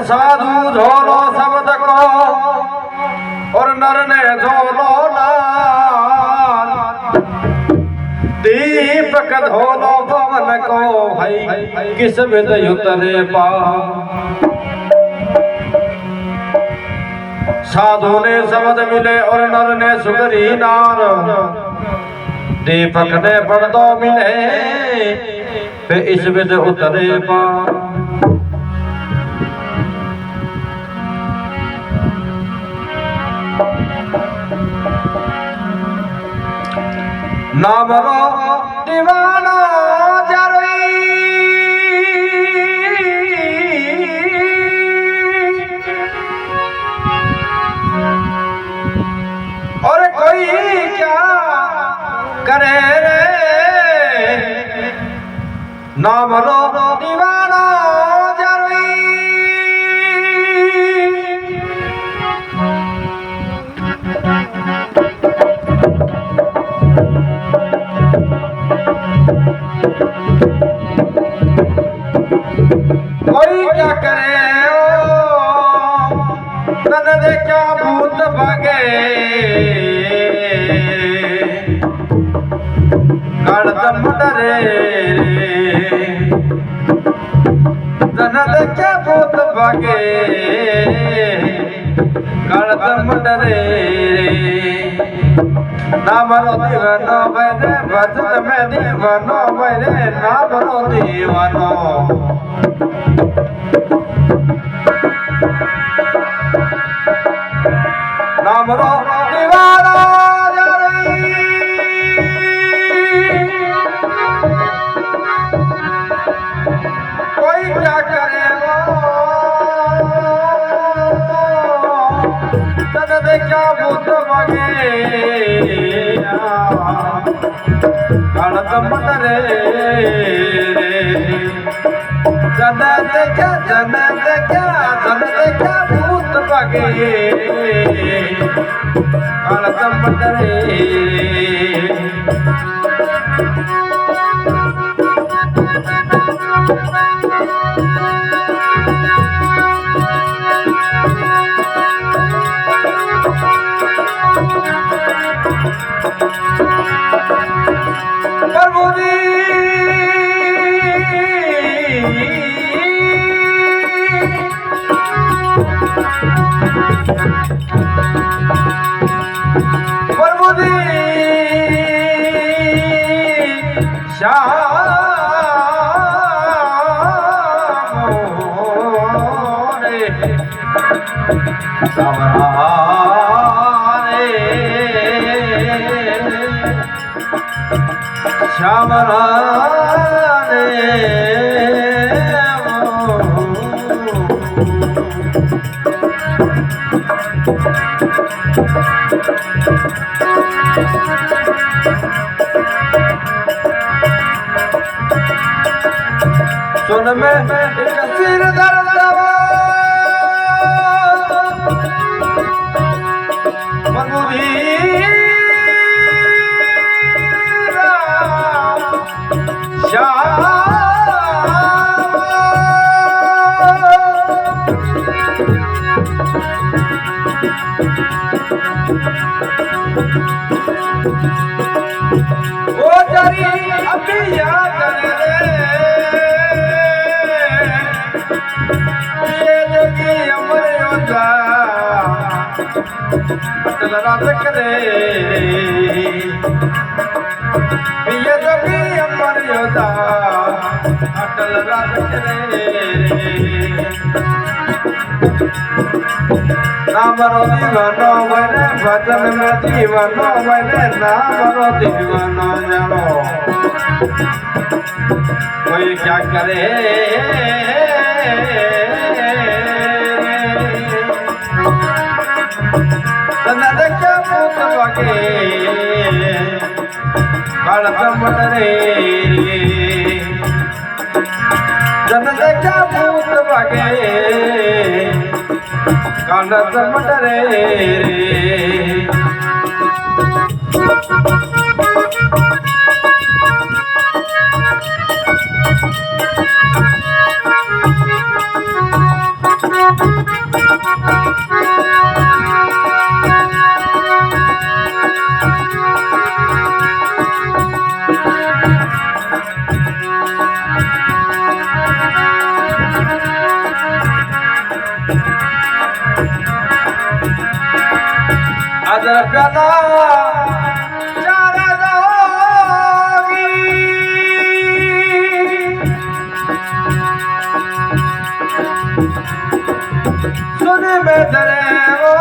साधु झोलो शब्द को और नर ने झोलो लाल दीपक धोलो पवन को भाई किस विद उतरे पा साधु ने शब्द मिले और नर ने सुगरी नार दीपक ने पर्दो मिले पे इस विद उतरे पा नामरो दीवाना जरोई और कोई क्या करे रे नामरो दीवाना जरोई कोई क्या करे ओ तन देखा भूत भागे काढ़दम डरे तन देखा भूत भागे काढ़दम डरे ना बनो दीवानो बैरे भजन में दीवानो बैरे ना बनो दीवानो नामरो दीवाना कोई क्या करे तन देखा भूत मगे काढ़दम डरे जन देखा भूत मगे काढ़दम डरे प्रभु जी प्रभु जी श्याम सुन में एक सिर दर्द ओ जरी अभी याद रे ये जगी अमर योद्धा अटल रात करे ये जगी अमर योद्धा अटल रात करे नामरो दीवानो मैंने भजन में दीवानो मैंने नामरो दीवानो जानो कोई क्या करे तना देखा भूत भागे काढ़दम डरे तना देखा भूत भागे काढ़दम डरे अदरकदा चारदोगी सुन में धरे वो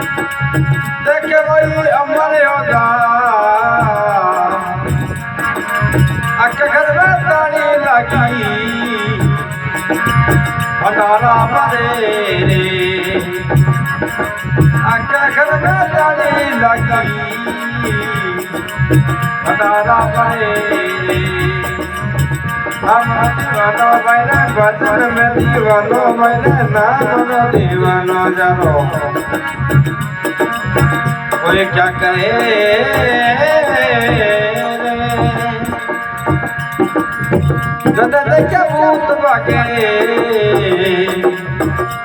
देखे वही अमर योदा अक्के घर में ताली लगी भंडारा भरे रे आके घर में ताली लगी भंडारा भरे रे हम दीवानो मैंने बचन में दीवानो मैंने नाम दीवानो जानो कोई क्या करे जद देखे भूत बागे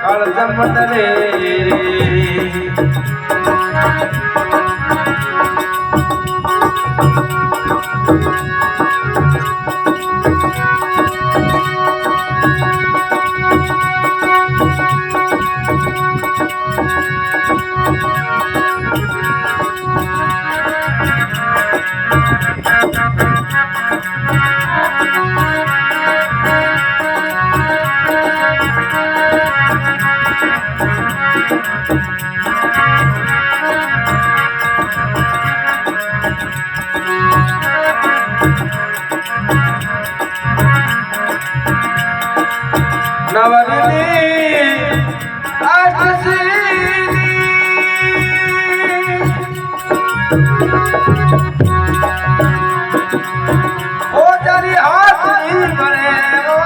काल जमत रे नवरिनी अष्टसिद्धि ओ जारी हाथ ही बने ओ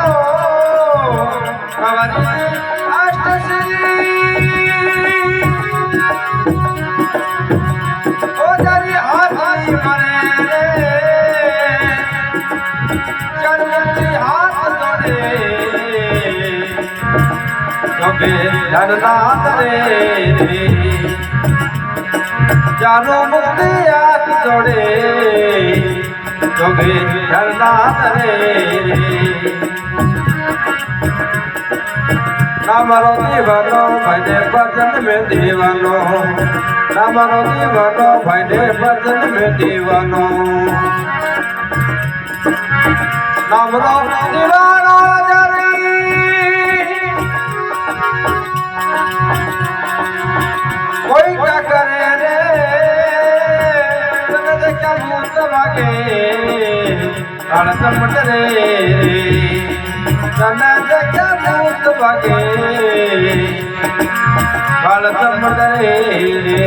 नवरिनी अष्टसिद्धि ओ जारी हाथ ही बने चरमती हाथ जोड़े जोगे धरनाथ रे चारों मुक्ति हाथ जोड़े जोगे धरनाथ रे नामरो दीवानो भजने भजन में दीवानो नामरो दीवानो भजने भजन में दीवानो नामरो दीवानो कोई क्या करे रे तने देखा भूत भागे काल चमट रे तने देखा भूत भागे काल चमट रे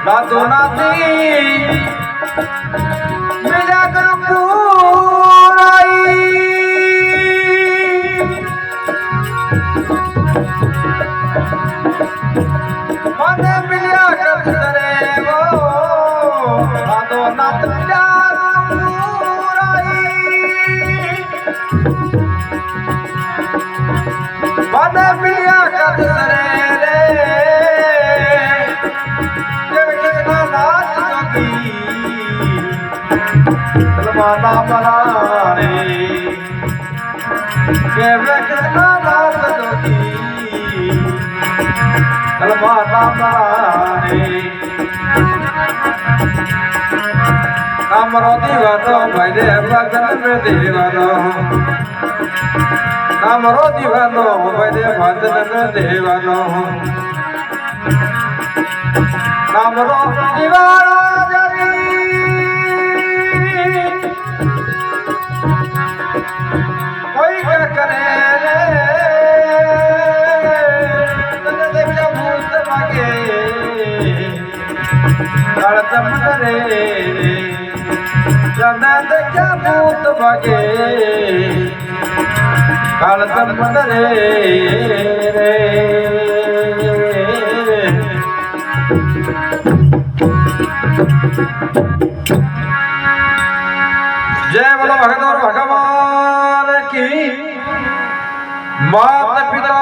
नातो नाती मिला कर पूराई मन मिला कर सरे वो नातो नात मिला पूराई मन मिला कर सरे माता मरारे के कृष्णा नाथ जोगी माता मरारे हमरो दीवानो भजने भजन में दीवानो नामरो दीवानो बने भजन में देवानो नामरो दीवानो जरी कोई क्या करे रे तने देखा भूत मागे कालतम करे तने देखा भूत मागे कालतम करे जय बोलो भगवान की माता पिता